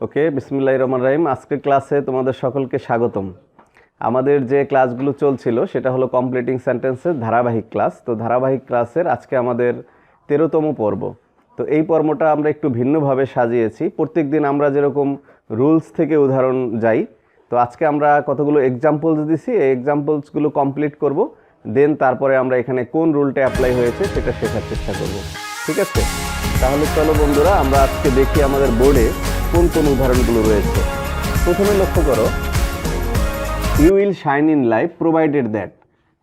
ওকে, বিসমিল্লাহির রহমানির রহিম। আজকের ক্লাসে তোমাদের সকলকে স্বাগতম। আমাদের যে ক্লাসগুলো চলছিল সেটা হলো কমপ্লিটিং সেন্টেন্সের ধারাবাহিক ক্লাস। তো ধারাবাহিক ক্লাসের আজকে আমাদের 13তম পর্ব। তো এই পর্বটা আমরা একটু ভিন্নভাবে সাজিয়েছি। প্রত্যেক দিন আমরা যেরকম রুলস থেকে উদাহরণ যাই, তো আজকে আমরা কতগুলো এক্সাম্পলস দিছি, এই এক্সাম্পলসগুলো কমপ্লিট করব। দেন তারপরে আমরা এখানে কোন রুলটা অ্যাপ্লাই হয়েছে সেটা শেখার চেষ্টা করব। ঠিক আছে? তাহলে চলো বন্ধুরা, আমরা আজকে দেখি আমাদের বোর্ডে কোন কোন উদাহরণগুলো রয়েছে। প্রথমে লক্ষ্য করো, he will shine in life provided that.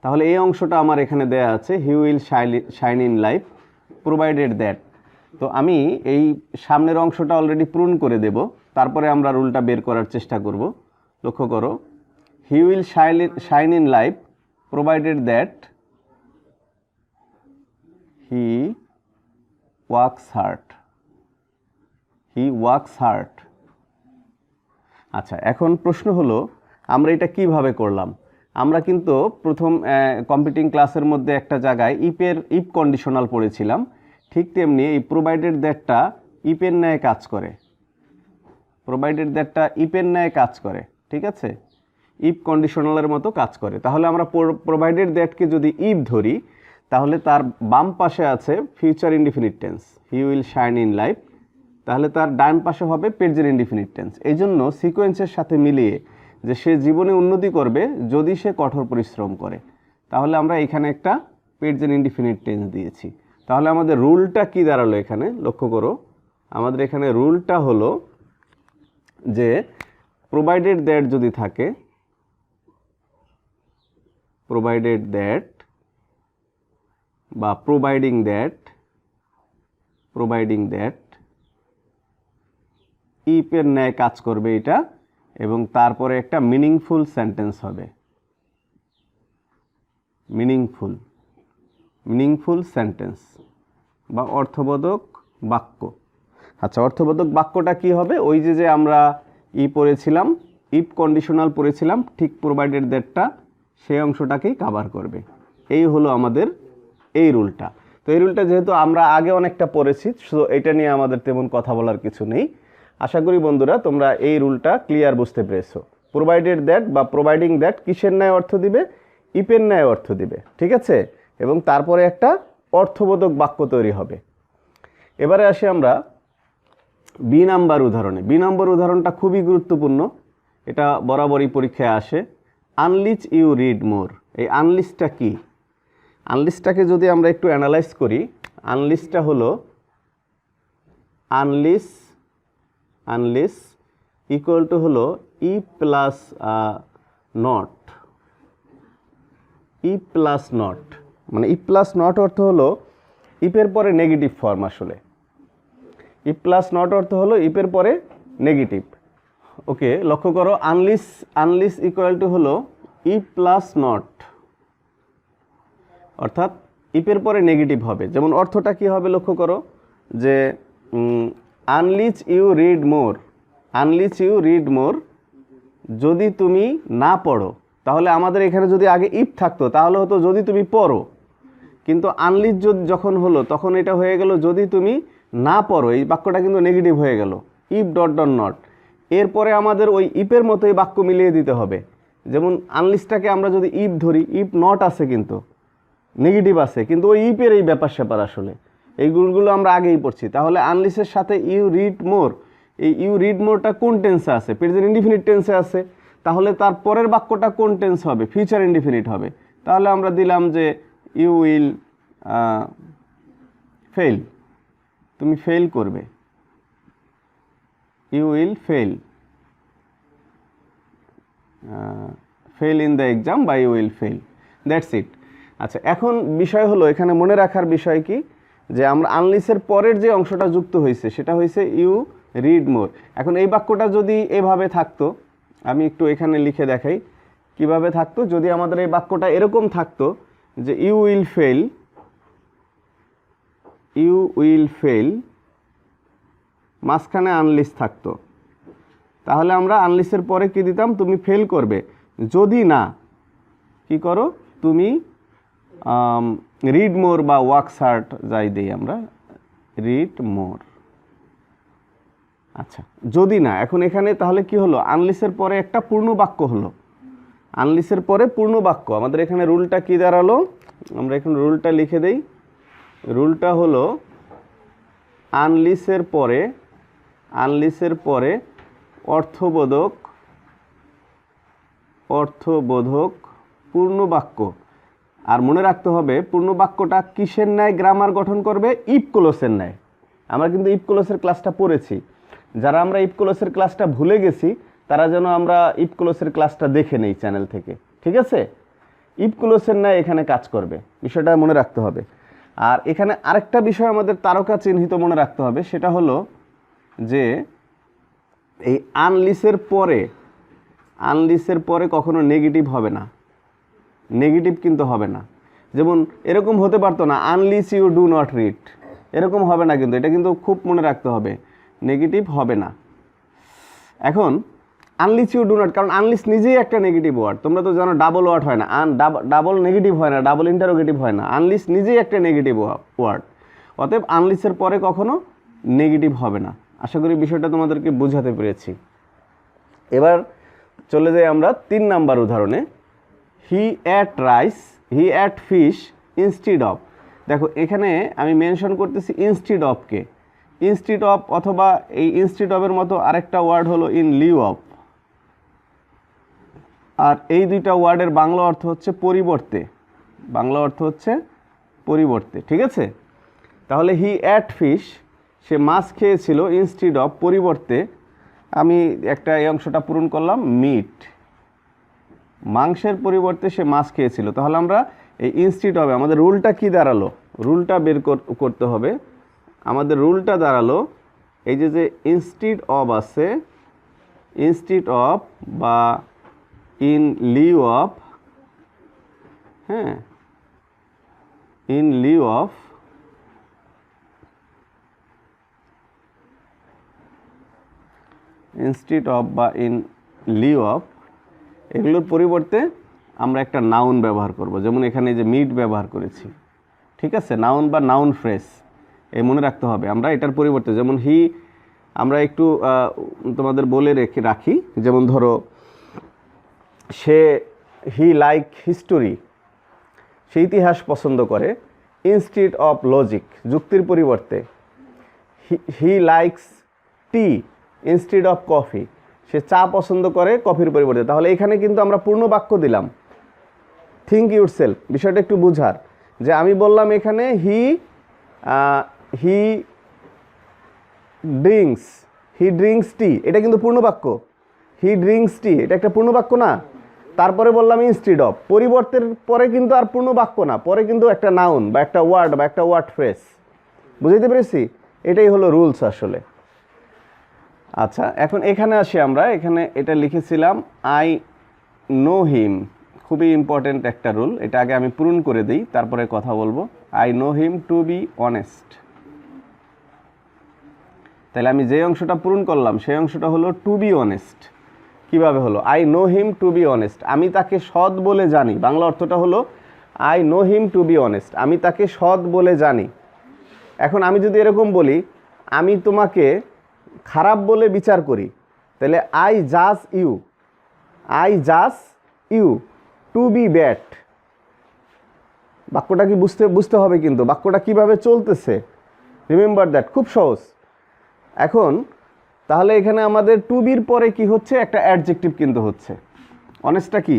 তাহলে এই অংশটা আমার এখানে দেয়া আছে, he will shine in life provided that. তো আমি এই সামনের অংশটা অলরেডি পূরণ করে দেব, তারপরে আমরা রুলটা বের করার চেষ্টা করব। লক্ষ্য করো, he will shine in life provided that he works hard. He works hard. আচ্ছা, এখন প্রশ্ন হলো আমরা এটা কিভাবে করলাম। আমরা কিন্তু প্রথম কম্পিটিং ক্লাসের মধ্যে একটা জায়গায় ইফ কন্ডিশনাল পড়েছিলাম। ঠিক তেমনি এই প্রোভাইডেড দ্যাটটা ইফের ন্যায় কাজ করে। প্রোভাইডেড দ্যাটটা ইফের ন্যায় কাজ করে। ঠিক আছে? ইফ কন্ডিশনালের মতো কাজ করে। তাহলে আমরা প্রোভাইডেড দ্যাটকে যদি ইফ ধরি, তাহলে তার বাম পাশে আছে future indefinite tense, he will shine in life. তাহলে তার ডান পাশে হবে প্রেজেন্ট ইনডিফিনিট টেন্স। এই জন্য সিকোয়েন্সের সাথে মিলিয়ে যে সে জীবনে উন্নতি করবে যদি সে কঠোর পরিশ্রম করে, তাহলে আমরা এখানে একটা প্রেজেন্ট ইনডিফিনিট টেন্স দিয়েছি। তাহলে আমাদের রুলটা কি দাঁড়ালো এখানে? লক্ষ্য করো, আমাদের এখানে রুলটা হলো যে প্রোভাইডেড দ্যাট যদি থাকে, প্রোভাইডেড দ্যাট বা প্রোভাইডিং দ্যাট ইফের ন্যায় কাজ করবে এটা, এবং তারপরে একটা মিনিংফুল সেন্টেন্স হবে। মিনিংফুল সেন্টেন্স বা অর্থবোধক বাক্য। আচ্ছা, অর্থবোধক বাক্যটা কি হবে? ওই যে আমরা পড়েছিলাম, ইফ কন্ডিশনাল পড়েছিলাম, ঠিক প্রোভাইডেড দ্যাটটা সেই অংশটাকেই কভার করবে। এই হলো আমাদের এই রুলটা। তো এই রুলটা যেহেতু আমরা আগে অনেকটা পড়েছি, সো এটা নিয়ে আমাদের তেমন কথা বলার কিছু নেই। আশা করি বন্ধুরা তোমরা এই রুলটা ক্লিয়ার বুঝতে পেরেছো। প্রোভাইডেড দ্যাট বা প্রোভাইডিং দ্যাট কিসের ন্যায় অর্থ দিবে? ইফের ন্যায় অর্থ দিবে। ঠিক আছে? এবং তারপরে একটা অর্থবোধক বাক্য তৈরি হবে। এবারে আসি আমরা বি নাম্বার উদাহরণে। বি নাম্বার উদাহরণটা খুবই গুরুত্বপূর্ণ, এটা বরাবরই পরীক্ষায় আসে। আনলিচ ইউ রিড মোর। এই আনলিচটা কি? আনলিচটাকে যদি আমরা একটু অ্যানালাইজ করি, আনলিচটা হলো আনলিচ ইকুয়াল টু হলো E plus nought. E plus nought মানে ই প্লাস নট অর্থ হলো ইফের পরে নেগেটিভ ফর্ম। আসলে ই প্লাস নট অর্থ হলো ইফের পরে নেগেটিভ। ওকে, লক্ষ্য করো, আনলিচ ইকুয়াল টু হলো ই প্লাস নট, অর্থাৎ ইফের পরে নেগেটিভ হবে। যেমন অর্থটা কি হবে লক্ষ্য করো, যে unless you read more. Unless you read more, যদি তুমি না পড়ো। তাহলে আমাদের এখানে যদি আগে ইফ থাকতো তাহলে হতো যদি তুমি পড়ো, কিন্তু আনলিচ যখন হলো তখন এটা হয়ে গেল যদি তুমি না পড়ো। এই বাক্যটা কিন্তু নেগেটিভ হয়ে গেল। ইফ ডট ডট নট, এরপরে আমাদের ওই ইফের মতোই বাক্য মিলিয়ে দিতে হবে। যেমন আনলিচটাকে আমরা যদি ইফ ধরি, ইফ নট আছে কিন্তু নেগেটিভ আছে, কিন্তু ওই ইফের এই ব্যাপার স্যাপার আসলে এই গুণগুলো আমরা আগেই পড়ছি। তাহলে আনলিচের সাথে ইউ রিড মোর, এই ইউ রিড মোরটা কোন টেন্সে আছে? প্রেজেন্ট ইনডিফিনিট টেন্সে আছে। তাহলে তার পরের বাক্যটা কোন টেন্স হবে? ফিউচার ইনডিফিনিট হবে। তাহলে আমরা দিলাম যে ইউ উইল ফেল। তুমি ফেল করবে। You will fail in the exam বা you will fail. That's it. আচ্ছা, এখন বিষয় হলো এখানে মনে রাখার বিষয় কি, যে আমরা আনলিচের পরের যে অংশটা যুক্ত হয়েছে সেটা হয়েছে ইউ রিড মোর। এখন এই বাক্যটা যদি এভাবে থাকতো, আমি একটু এখানে লিখে দেখাই কিভাবে থাকতো। যদি আমাদের এই বাক্যটা এরকম থাকতো যে ইউ উইল ফেল, মাঝখানে আনলিচ থাকতো, তাহলে আমরা আনলিচের পরে কি দিতাম? তুমি ফেল করবে যদি না কি করো, তুমি রিড মোর বা ওয়ার্কস হার্ড যাই দিই আমরা, রিড মোর। আচ্ছা, যদি না, এখন এখানে তাহলে কি হলো, আনলিসের পরে একটা পূর্ণ বাক্য হলো, আনলিসের পরে পূর্ণ বাক্য। আমাদের এখানে রুলটা কি দাঁড়ালো, আমরা এখানে রুলটা লিখে দেই। রুলটা হলো আনলিসের পরে অর্থবোধক পূর্ণ বাক্য। আর মনে রাখতে হবে পূর্ণ বাক্যটা কিসের ন্যায় গ্রামার গঠন করবে, ইফ ক্লোজের ন্যায়। আমরা কিন্তু ইফ ক্লোজের ক্লাসটা পড়েছি, যারা আমরা ইফ ক্লোজের ক্লাসটা ভুলে গেছি তারা যেন আমরা ইফ ক্লোজের ক্লাসটা দেখে নেই চ্যানেল থেকে, ঠিক আছে? ইফ ক্লোজের ন্যায় এখানে কাজ করবে, বিষয়টা মনে রাখতে হবে। আর এখানে আরেকটা বিষয় আমাদের তারকা চিহ্নিত মনে রাখতে হবে, সেটা হলো যে এই আনলিসের পরে কখনো নেগেটিভ হবে না, নেগেটিভ কিন্তু হবে না। যেমন এরকম হতে পারতো না, unless you do not read, এরকম হবে না কিন্তু, এটা কিন্তু খুব মনে রাখতে হবে, নেগেটিভ হবে না। এখন আনলিস ইউ ডু নট, কারণ আনলিস নিজেই একটা নেগেটিভ ওয়ার্ড, তোমরা তো জানো ডাবল ওয়ার্ড হয় না, ডাবল নেগেটিভ হয় না, ডাবল ইন্টারোগেটিভ হয় না, আনলিস নিজেই একটা নেগেটিভ ওয়ার্ড, অতএব আনলিসের পরে কখনো নেগেটিভ হবে না। আশা করি বিষয়টা তোমাদেরকে বোঝাতে পেরেছি। এবার চলে যাই আমরা 3 নাম্বার উদাহরণে। হি অ্যাট ফিশ ইনস্টিড অফ। দেখো এখানে আমি মেনশন করতেছি ইনস্টিড অফকে, ইনস্টিড অফ অথবা এই ইনস্টিড অফের মতো আরেকটা ওয়ার্ড হলো ইন লিউ অফ। আর এই দুইটা ওয়ার্ডের বাংলা অর্থ হচ্ছে পরিবর্তে, ঠিক আছে? তাহলে হি অ্যাট ফিশ, সে মাছ খেয়েছিল, ইনস্টিড অফ পরিবর্তে, আমি একটা এই অংশটা পূরণ করলাম, মিট, মাংসের পরিবর্তে সে মাছ খেয়েছিল। তাহলে আমরা এই ইনস্টিড অফে আমাদের রুলটা কি দাঁড়ালো, রুলটা বের করতে হবে। আমাদের রুলটা দাঁড়ালো এই যে ইনস্টিড অফ আছে, ইনস্টিড অফ বা ইন লিউ অফ, হ্যাঁ, in lieu of, instead of বা ইন লিউ অফ, এগুলোর পরিবর্তে আমরা একটা নাউন ব্যবহার করব। যেমন এখানে যে মিট ব্যবহার করেছি, ঠিক আছে, নাউন বা নাউন ফ্রেজ, এই মনে রাখতে হবে। আমরা এটার পরিবর্তে যেমন হি, আমরা একটু তোমাদের বলে রাখি, যেমন ধরো হি লাইক হিস্টোরি, সে ইতিহাস পছন্দ করে, ইনস্টিড অফ লজিক, যুক্তির পরিবর্তে। He likes tea instead of coffee, সে চা পছন্দ করে কফির পরিবর্তে। তাহলে এখানে কিন্তু আমরা পূর্ণ বাক্য দিলাম। থিঙ্ক ইউরসেলফ, বিষয়টা একটু বুঝার, যে আমি বললাম এখানে হি ড্রিঙ্কস টি, এটা কিন্তু পূর্ণ বাক্য, হি ড্রিঙ্কস টি, এটা একটা পূর্ণ বাক্য না? তারপরে বললাম ইনস্টিড অফ, পরিবর্তের পরে কিন্তু আর পূর্ণ বাক্য না, পরে কিন্তু একটা নাউন বা একটা ওয়ার্ড বা একটা ওয়ার্ড ফ্রেজ। বুঝতে পেরেছি? এটাই হলো রুলস আসলে। আচ্ছা, এখন এখানে আসি আমরা। এখানে এটা লিখেছিলাম আই নো হিম, খুবই ইম্পর্টেন্ট একটা রুল, এটা আগে আমি পূরণ করে দিই, তারপরে কথা বলবো। I know him to be honest. তাহলে আমি যে অংশটা পূরণ করলাম সেই অংশটা হলো টু বি অনেস্ট। কিভাবে হলো? I know him to be honest, আমি তাকে সৎ বলে জানি। বাংলা অর্থটা হলো I know him to be honest, আমি তাকে সৎ বলে জানি। এখন আমি যদি এরকম বলি, আমি তোমাকে খারাপ বলে বিচার করি, তাহলে আই জাজ ইউ টু বি ব্যাড। বাক্যটা কি বুঝতে হবে, কিন্তু বাক্যটা কিভাবে চলতেছে, রিমেম্বার দ্যাট, খুব সহজ। এখন তাহলে এখানে আমাদের টু বির পরে কি হচ্ছে, একটা অ্যাডজেক্টিভ কিন্তু হচ্ছে। অনেস্টটা কি?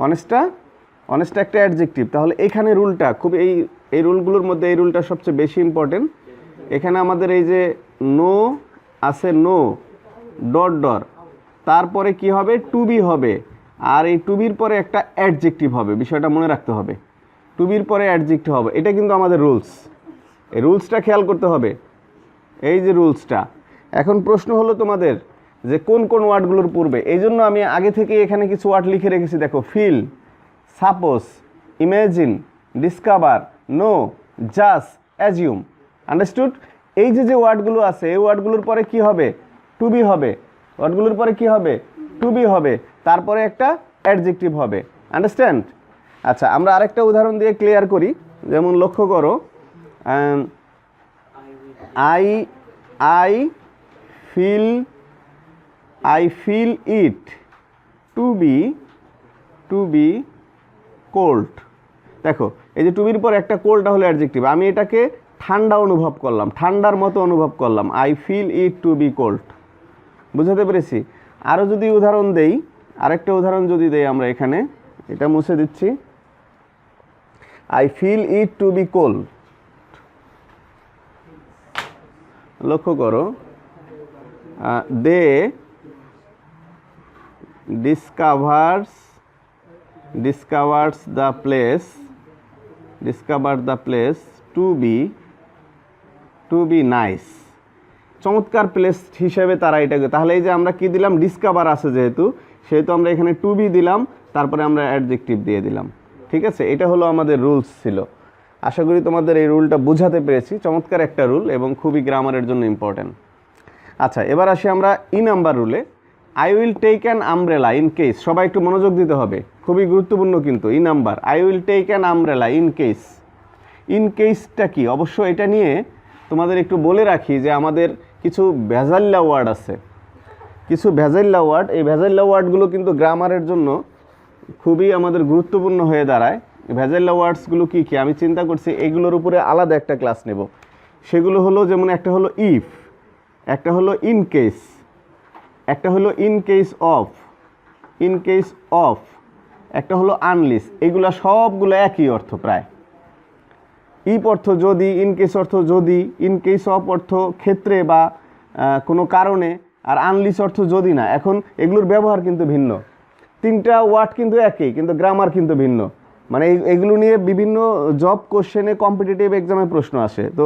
অনেস্টটা একটা অ্যাডজেক্টিভ। তাহলে এখানে রুলটা খুব, এই রুলগুলোর মধ্যে এই রুলটা সবচেয়ে বেশি ইম্পর্টেন্ট। এখানে আমাদের এই যে নো আছে, নো ডট, তারপরে কি হবে, টু বি হবে, আর এই টু বির পরে একটা অ্যাডজেক্টিভ হবে। বিষয়টা মনে রাখতে হবে, টু বির পরে অ্যাডজেক্টিভ হবে। এটা কিন্তু আমাদের রুলস, এই রুলসটা খেয়াল করতে হবে, এই যে রুলসটা। এখন প্রশ্ন হলো তোমাদের যে কোন কোন ওয়ার্ডগুলোর পূর্বে, এই জন্য আমি আগে থেকে এখানে কিছু ওয়ার্ড লিখে রেখেছি। দেখো, feel, suppose, imagine, discover, know, জাজ, অ্যাজিউম। আন্ডারস্টুড? এই যে ওয়ার্ডগুলো আছে, এই ওয়ার্ডগুলোর পরে কি হবে, টু বি হবে। ওয়ার্ডগুলোর পরে কি হবে, টু বি হবে, তারপরে একটা অ্যাডজেক্টিভ হবে। আন্ডারস্ট্যান্ড? আচ্ছা, আমরা আরেকটা উদাহরণ দিয়ে ক্লিয়ার করি। যেমন লক্ষ্য করো, I feel it to be cold। দেখো এই যে টু বির পর একটা কোল্ডটা হলো অ্যাডজেক্টিভ, আমি এটাকে ঠান্ডা অনুভব করলাম, ঠান্ডার মতো অনুভব করলাম, I feel it to be cold. বুঝাতে পেরেছি? আরও যদি উদাহরণ দেই, আরেকটা উদাহরণ যদি দেই আমরা এখানে, এটা মুছে দিচ্ছি, I feel it to be cold. লক্ষ্য করো, they discovers the place to be nice। চমৎকার প্লেস হিসেবে তারা এটাকে, তাহলে এই যে আমরা কি দিলাম, ডিসকভার আছে যেহেতু, সেহেতু আমরা এখানে টু বি দিলাম, তারপরে আমরা অ্যাডজেক্টিভ দিয়ে দিলাম। ঠিক আছে, এটা হলো আমাদের রুলস ছিল। আশা করি তোমাদের এই রুলটা বোঝাতে পেরেছি। চমৎকার একটা রুল এবং খুবই গ্রামারের জন্য ইম্পর্টেন্ট। আচ্ছা, এবার আসি আমরা ই নাম্বার রুলে। I will take an umbrella in case. সবাই একটু মনোযোগ দিতে হবে, খুবই গুরুত্বপূর্ণ কিন্তু ই number. I will take an umbrella in case. In কেসটা কি, অবশ্য এটা নিয়ে তোমাদের একটু বলে রাখি যে আমাদের কিছু ভেজাল্লা ওয়ার্ড আছে, কিছু ভেজাল্লা ওয়ার্ড। এই ভেজাল্লা ওয়ার্ডগুলো কিন্তু গ্রামারের জন্য খুবই আমাদের গুরুত্বপূর্ণ হয়ে দাঁড়ায়। ভেজাল্লা ওয়ার্ডসগুলো কী কী আমি চিন্তা করছি এগুলোর উপরে আলাদা একটা ক্লাস নেব। সেগুলো হলো, যেমন একটা হলো ইফ, একটা হলো ইন কেস, একটা হলো ইন কেস অফ, একটা হলো আনলিস। এগুলো সবগুলো একই অর্থ প্রায়। ইফ অর্থ যদি, ইন কেস অর্থ যদি, ইন কেস অফ অর্থ ক্ষেত্রে বা কোনো কারণে, আর আনলিস অর্থ যদি না। এখন এগুলোর ব্যবহার কিন্তু ভিন্ন, তিনটা ওয়ার্ড কিন্তু একই, কিন্তু গ্রামার কিন্তু ভিন্ন। মানে এগুলো নিয়ে বিভিন্ন জব কোশ্চেনে, কম্পিটিটিভ এক্সামে প্রশ্ন আসে। তো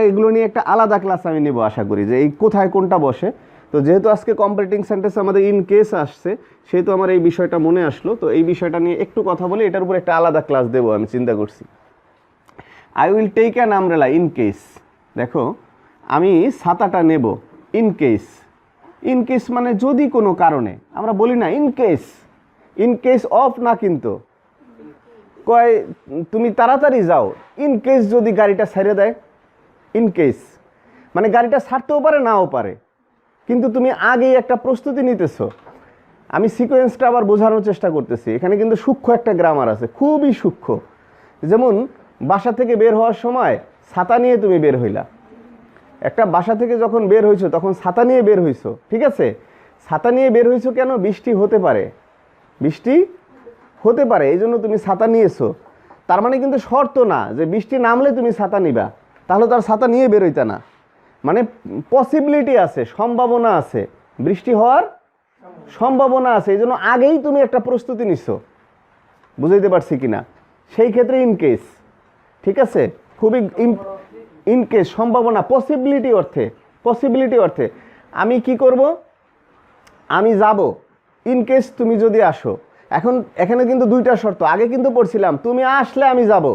এগুলো নিয়ে একটা আলাদা ক্লাস আমি নেব, আশা করি যে এই কোথায় কোনটা বসে। তো যেহেতু আজকে কম্পিটিং সেন্টেন্স আমাদের ইন কেস আসছে, সেহেতু আমার এই বিষয়টা মনে আসলো। তো এই বিষয়টা নিয়ে একটু কথা বলি, এটার উপর একটা আলাদা ক্লাস দেবো আমি চিন্তা করছি। I will take an umbrella in case. দেখো, আমি ছাতাটা নেব ইন কেস। ইন কেস মানে যদি কোনো কারণে, আমরা বলি না ইন কেস অফ না, কিন্তু কয় তুমি তাড়াতাড়ি যাও, ইন কেস যদি গাড়িটা ছেড়ে দেয়। ইন কেস মানে গাড়িটা ছাড়তেও পারে, নাও পারে, কিন্তু তুমি আগেই একটা প্রস্তুতি নিতেছো। আমি সিকোয়েন্সটা আবার বোঝানোর চেষ্টা করতেছি। এখানে কিন্তু সূক্ষ্ম একটা গ্রামার আছে, খুবই সূক্ষ্ম। যেমন বাসা থেকে বের হওয়ার সময় ছাতা নিয়ে তুমি বের হইলা। একটা বাসা থেকে যখন বের হইছো তখন ছাতা নিয়ে বের হইছো, ঠিক আছে? ছাতা নিয়ে বের হইছো কেন? বৃষ্টি হতে পারে, এই জন্য তুমি ছাতা নিয়েছো। তার মানে কিন্তু শর্ত না যে বৃষ্টি নামলে তুমি ছাতা নিবা, তাহলে তো আর ছাতা নিয়ে বের হইতা না। মানে পসিবিলিটি আছে, সম্ভাবনা আছে, বৃষ্টি হওয়ার সম্ভাবনা আছে, এই জন্য আগেই তুমি একটা প্রস্তুতি নিছো। বুঝাইতে পারছি কিনা? সেই ক্ষেত্রে ইন কেস, ঠিক আছে? খুবই ইন কেস, সম্ভাবনা, পসিবিলিটি অর্থে আমি কি করব? আমি যাব ইন কেস তুমি যদি আসো। এখন এখানে কিন্তু দুইটা শর্ত, আগে কিন্তু পড়ছিলাম তুমি আসলে আমি যাব,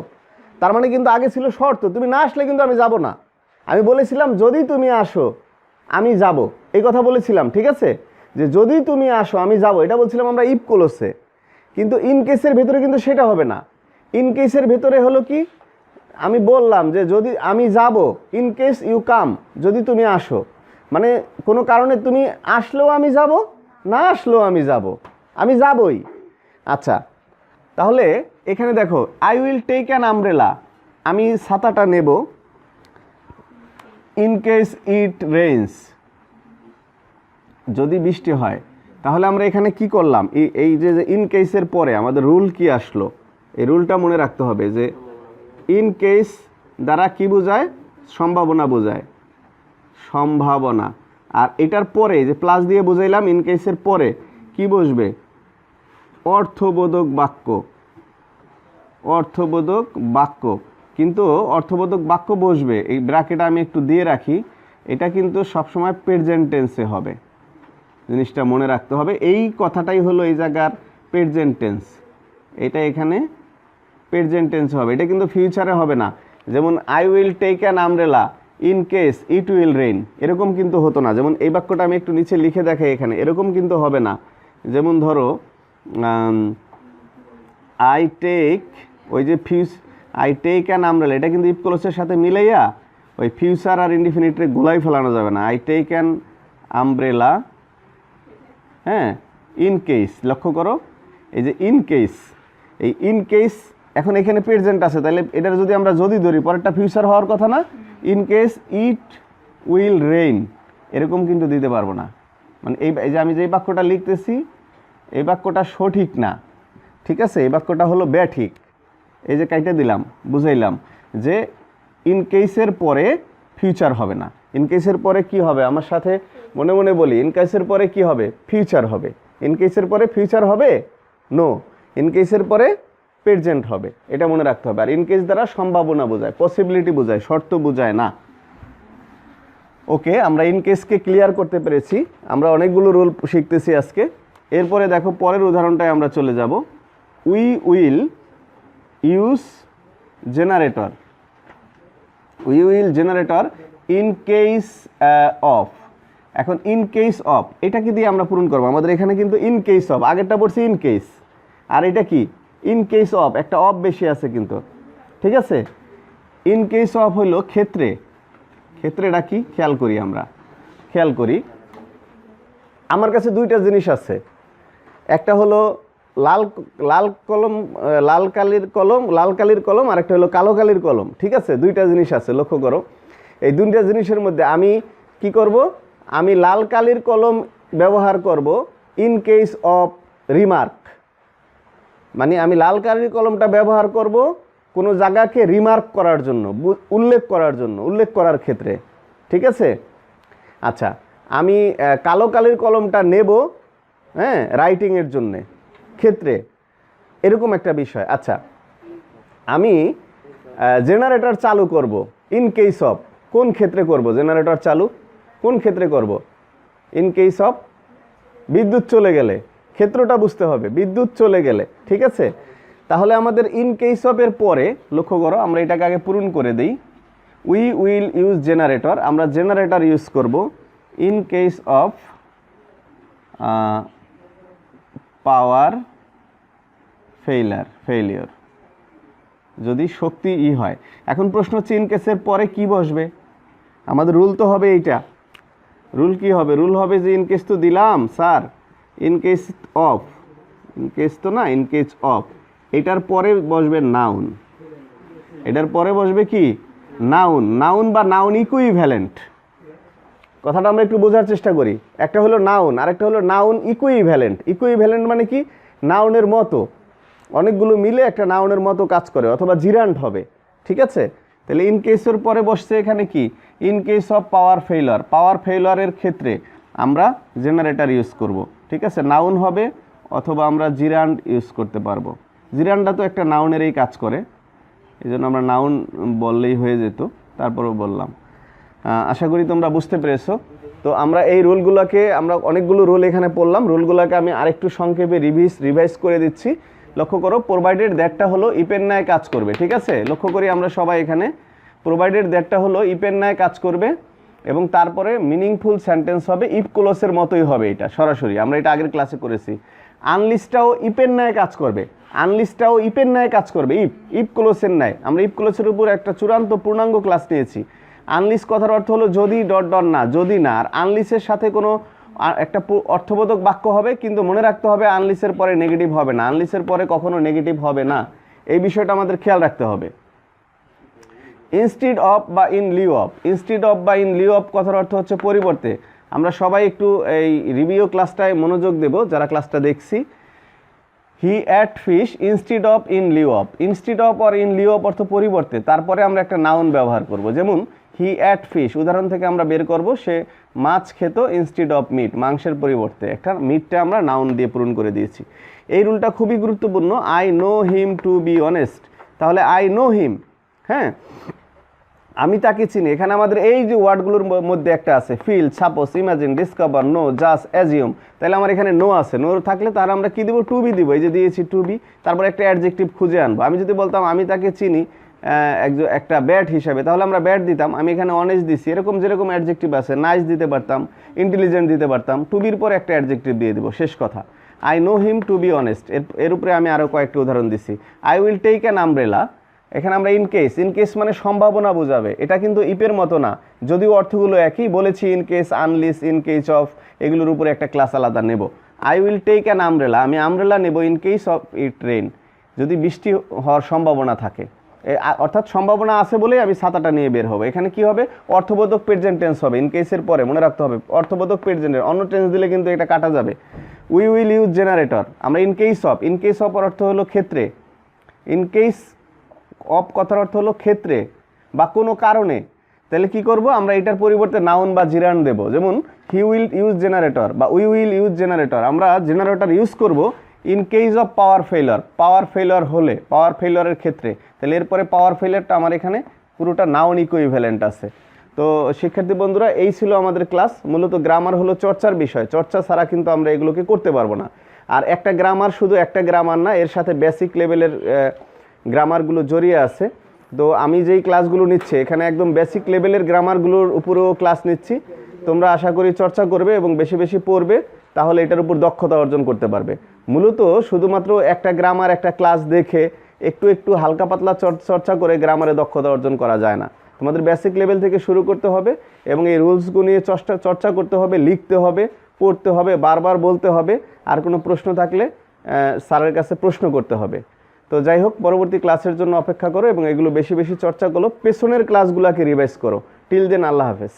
তার মানে কিন্তু আগে ছিল শর্ত তুমি না আসলে কিন্তু আমি যাব না। আমি বলেছিলাম যদি তুমি আসো আমি যাব, এই কথা বলেছিলাম, ঠিক আছে? যে যদি তুমি আসো আমি যাব, এটা বলছিলাম আমরা ইফ ক্লোজে। কিন্তু ইন কেসের ভেতরে কিন্তু সেটা হবে না। ইন কেসের ভেতরে হলো কি, আমি বললাম যে যদি আমি যাব, ইন কেস ইউ কাম, যদি তুমি আসো, মানে কোনো কারণে তুমি আসলেও আমি যাব, না আসলেও আমি যাব, আমি যাবই। আচ্ছা, তাহলে এখানে দেখো I will take an umbrella, আমি ছাতাটা নেব, ইন কেস ইট রেইনস, যদি বৃষ্টি হয়। তাহলে আমরা এখানে কি করলাম? এই যে ইন কেসের পরে আমাদের রুল কি আসলো, এই রুলটা মনে রাখতে হবে যে ইন কেস দ্বারা কি বোঝায়? সম্ভাবনা বোঝায়, সম্ভাবনা। আর এটার পরে যে প্লাস দিয়ে বুঝাইলাম, ইন কেসের পরে কি বসবে? অর্থবোধক বাক্য। কিন্তু অর্থবোধক বাক্য বসবে, এই ব্র্যাকেট আমি একটু দিয়ে রাখি, এটা কিন্তু সবসময় প্রেজেন্ট টেন্সে হবে, জিনিসটা মনে রাখতে হবে। এই কথাটাই হলো এই জায়গার প্রেজেন্ট টেন্স, এটা এখানে প্রেজেন্ট টেন্স হবে, এটা কিন্তু ফিউচারে হবে না। যেমন I will take an umbrella in case it will rain, এরকম কিন্তু হতো না। যেমন এই বাক্যটা আমি একটু নিচে লিখে দেখাই, এখানে এরকম কিন্তু হবে না। যেমন ধরো আই টেক, ওই যে আই টেক অ্যান আমব্রেলা, এটা কিন্তু ইফ ক্লোজের সাথে মিলাইয়া ওই ফিউচার আর ইনডিফিনিটে গোলাই ফেলানো যাবে না। আই টেক অ্যান আমব্রেলা, হ্যাঁ, ইন কেস, লক্ষ্য করো এই যে ইন কেস, এই ইন কেস এখন এখানে প্রেজেন্ট আছে, তাহলে এটার যদি আমরা যদি ধরি পরেরটা ফিউচার হওয়ার কথা না, in case it will rain, এরকম কিন্তু দিতে পারবো না। মানে এই যে আমি যে বাক্যটা লিখতেছি এই বাক্যটা সঠিক না, ঠিক আছে, এই বাক্যটা হলো ব্যাঠিক। এই যে কাইটা দিলাম, বুঝাইলাম যে ইন কেসের পরে ফিউচার হবে না। ইন কেসের পরে কি হবে, আমার সাথে মনে মনে বলি, ইন কেসের পরে কি হবে, ফিউচার হবে। ইন কেসের পরে ফিউচার হবে, নো, ইন কেসের পরে প্রেজেন্ট হবে, এটা মনে রাখতে হবে। আর ইন কেস দ্বারা সম্ভাবনা বোঝায়, পসিবিলিটি বোঝায়, শর্ত বোঝায় না। ওকে, আমরা ইন কেসকে ক্লিয়ার করতে পেরেছি। আমরা অনেকগুলো রুল শিখতেছি আজকে। এরপরে দেখো পরের উদাহরণটায় আমরা চলে যাব। We will use generator, we will generator in case of. এখন ইন কেস অফ এটাকে দিয়ে আমরা পূরণ করবো। আমাদের এখানে কিন্তু ইন কেস অফ, আগেরটা পড়ছি ইন কেস, আর এটা কি ইন কেস অফ, একটা অফ বেশি আছে কিন্তু, ঠিক আছে। ইন কেস অফ হইল ক্ষেত্রে, ক্ষেত্রেটা কি খেয়াল করি, আমরা খেয়াল করি। আমার কাছে দুইটা জিনিস আছে, একটা হলো লাল লাল কলম, লাল কালির কলম, আর একটা হলো কালো কালির কলম, ঠিক আছে। দুইটা জিনিস আছে, লক্ষ্য করো। এই দুইটা জিনিসের মধ্যে আমি কি করব, আমি লাল কালির কলম ব্যবহার করব ইন কেস অফ রিমার্ক, মানে আমি লাল কালির কলমটা ব্যবহার করব কোনো জায়গাকে রিমার্ক করার জন্য, উল্লেখ করার জন্য, উল্লেখ করার ক্ষেত্রে, ঠিক আছে। আচ্ছা, আমি কালো কালির কলমটা নেব, হ্যাঁ, রাইটিংয়ের জন্যে ক্ষেত্রে, এরকম একটা বিষয়। আচ্ছা, আমি জেনারেটর চালু করব ইন কেস অফ, কোন ক্ষেত্রে করব জেনারেটর চালু, কোন ক্ষেত্রে করব, ইন কেস অফ বিদ্যুৎ চলে গেলে, ক্ষেত্রটা বুঝতে হবে, বিদ্যুৎ চলে গেলে, ঠিক আছে। তাহলে আমাদের ইন কেস অফ এর পরে লক্ষ্য করো, আমরা এটাকে আগে পূরণ করে দিই। উই উইল ইউজ জেনারেটর, আমরা জেনারেটর ইউজ করব in case of power failure, যদি শক্তি হয়। এখন প্রশ্ন হচ্ছে ইন কেসের পরে কি বসবে, আমাদের রুল তো হবে এইটা, রুল কি হবে, রুল হবে যে ইন কেস তো দিলাম sir, in case of, in case তো না, ইন কেস অফ, এটার পরে বসবে নাউন, এটার পরে বসবে কি নাউন, নাউন বা নাউন ইকুইভ্যালেন্ট। কথাটা আমরা একটু বোঝার চেষ্টা করি। একটা হলো নাউন, আর একটা হলো নাউন ইকুইভ্যালেন্ট। ইকুইভ্যালেন্ট মানে কি, নাউনের মতো, অনেকগুলো মিলে একটা নাউনের মতো কাজ করে, অথবা জিরান্ট হবে, ঠিক আছে। তাহলে ইন কেসের পরে বসছে এখানে কি, in case of power failure, power ফেইলারের ক্ষেত্রে আমরা জেনারেটর ইউজ করব, ঠিক আছে। নাউন হবে, অথবা আমরা জিরান্ট ইউজ করতে পারবো। জিরান্টটা তো একটা নাউনেরই কাজ করে, এই জন্য আমরা নাউন বললেই হয়ে যেত, তারপরেও বললাম। আশা করি তোমরা বুঝতে পেরেছো। তো আমরা এই রুলগুলোকে, আমরা অনেকগুলো রুল এখানে পড়লাম, রুলগুলোকে আমি আরেকটু সংক্ষেপে রিভাইজ করে দিচ্ছি। লক্ষ্য করো, প্রোভাইডেড দ্যাটটা হলো ইপের ন্যায় কাজ করবে, ঠিক আছে। লক্ষ্য করি আমরা সবাই এখানে, প্রোভাইডেড দ্যাটটা হলো ইপের ন্যায় কাজ করবে, এবং তারপরে মিনিংফুল সেন্টেন্স হবে, ইফ ক্লোজের মতোই হবে, এটা সরাসরি আমরা এটা আগের ক্লাসে করেছি। আনলিস্টটাও ইপের ন্যায় কাজ করবে, আনলিস্টটাও ইপের ন্যায় কাজ করবে, ইফ ক্লোজের ন্যায়। আমরা ইফ ক্লোজের উপর একটা চূড়ান্ত পূর্ণাঙ্গ ক্লাস নিয়েছি। আনলিস্ট কথার অর্থ হলো যদি ডট ডট না, যদি না। আর আনলিস্টের সাথে কোনো একটা অর্থবোধক বাক্য হবে, কিন্তু মনে রাখতে হবে আনলিস্টের পরে নেগেটিভ হবে না, আনলিস্টের পরে কখনো নেগেটিভ হবে না, এই বিষয়টা আমাদের খেয়াল রাখতে হবে। ইনস্টিড অফ বা in lieu of, instead of বা ইন লিউ অফ কথার অর্থ হচ্ছে পরিবর্তে। আমরা সবাই একটু এই রিভিউ ক্লাসটায় মনোযোগ দেব, যারা ক্লাসটা দেখছি। He ate fish instead of in lieu of, instead of আর ইন লিউ অফ অর্থ পরিবর্তে, তারপরে আমরা একটা নাউন ব্যবহার করব। যেমন হি অ্যাট ফিশ, উদাহরণ থেকে আমরা বের করব সে মাছ খেত ইনস্টিড অফ মিট, মাংসের পরিবর্তে, একটা মিটটা আমরা নাউন দিয়ে পূরণ করে দিয়েছি। এই রুলটা খুবই গুরুত্বপূর্ণ। I know him to be honest, তাহলে আই নো হিম, হ্যাঁ, আমি তাকে চিনি। এখানে আমাদের এই যে ওয়ার্ডগুলোর মধ্যে একটা আছে feel, suppose, imagine, discover, know, just, assume. তাহলে আমার এখানে নো আছে, নো থাকলে তার আমরা কি দিব, টু বি দিব, এই যে দিয়েছি টু বি, তারপর একটা অ্যাডজেক্টিভ খুঁজে আনবো। আমি যদি বলতাম আমি তাকে চিনি একটা ব্যাট হিসাবে, তাহলে আমরা ব্যাট দিতাম। আমি এখানে অনেস্ট দিছি, এরকম যেরকম অ্যাডজেক্টিভ আছে, নাইস দিতে পারতাম, ইন্টেলিজেন্ট দিতে পারতাম, টু বির পরে একটা অ্যাডজেক্টিভ দিয়ে দিব, শেষ কথা। I know him to be honest, এর উপরে আমি আরও কয়েকটি উদাহরণ দিছি। I will take an umbrella, এখানে আমরা ইন কেস মানে সম্ভাবনা বোঝাবে, এটা কিন্তু ইপের মতো না, যদিও অর্থগুলো একই। বলেছি in case, unless, in case of, এগুলোর উপরে একটা ক্লাস আলাদা নেব। I will take an umbrella, আমি আমব্রেলা নেব in case of it rain, যদি বৃষ্টি হওয়ার সম্ভাবনা থাকে, অর্থাৎ সম্ভাবনা আছে বলেই আমি ছাতাটা নিয়ে বের হবো। এখানে কি হবে, অর্থবোধক প্রেজেন্ট টেন্স হবে, ইন কেসের পরে মনে রাখতে হবে অর্থবোধক প্রেজেন্টের, অন্য টেন্স দিলে কিন্তু এটা কাটা যাবে। উই উইল ইউজ জেনারেটর, আমরা ইন কেস অফ অর্থ হলো ক্ষেত্রে, ইন কেস অফ কথার অর্থ হলো ক্ষেত্রে বা কোনো কারণে, তাহলে কি করব আমরা এটার পরিবর্তে নাউন বা জিরান দেব। যেমন হি উইল ইউজ জেনারেটর বা উই উইল ইউজ জেনারেটর, আমরা জেনারেটর ইউজ করব in case of power failure হলে, পাওয়ার ফেলিওরের ক্ষেত্রে। তাহলে এরপরে পাওয়ার ফেলিওরটা আমার এখানে পুরোটা নাউন ইকুইভ্যালেন্ট আছে। তো শিক্ষার্থী বন্ধুরা, এই ছিল আমাদের ক্লাস। মূলত গ্রামার হলো চর্চার বিষয়, চর্চা ছাড়া কিন্তু আমরা এগুলোকে করতে পারবো না। আর একটা গ্রামার শুধু একটা গ্রামার না, এর সাথে বেসিক লেভেলের গ্রামারগুলো জড়িয়ে আছে। তো আমি যেই ক্লাসগুলো নিচ্ছি এখানে একদম বেসিক লেভেলের গ্রামারগুলোর উপরেও ক্লাস নিচ্ছি। তোমরা আশা করি চর্চা করবে এবং বেশি বেশি পড়বে, তাহলে এটার উপর দক্ষতা অর্জন করতে পারবে। মূলত শুধুমাত্র একটা গ্রামার একটা ক্লাস দেখে একটু একটু হালকা পাতলা চর্চা করে গ্রামারে দক্ষতা অর্জন করা যায় না। তোমাদের বেসিক লেভেল থেকে শুরু করতে হবে এবং এই রুলসগুলো নিয়ে চর্চা করতে হবে, লিখতে হবে, পড়তে হবে, বারবার বলতে হবে। আর কোনো প্রশ্ন থাকলে স্যারের কাছে প্রশ্ন করতে হবে। তো যাই হোক, পরবর্তী ক্লাসের জন্য অপেক্ষা করো এবং এগুলো বেশি বেশি চর্চা করো, পেছনের ক্লাসগুলোকে রিভাইজ করো। টিল দেন, আল্লাহ হাফেজ।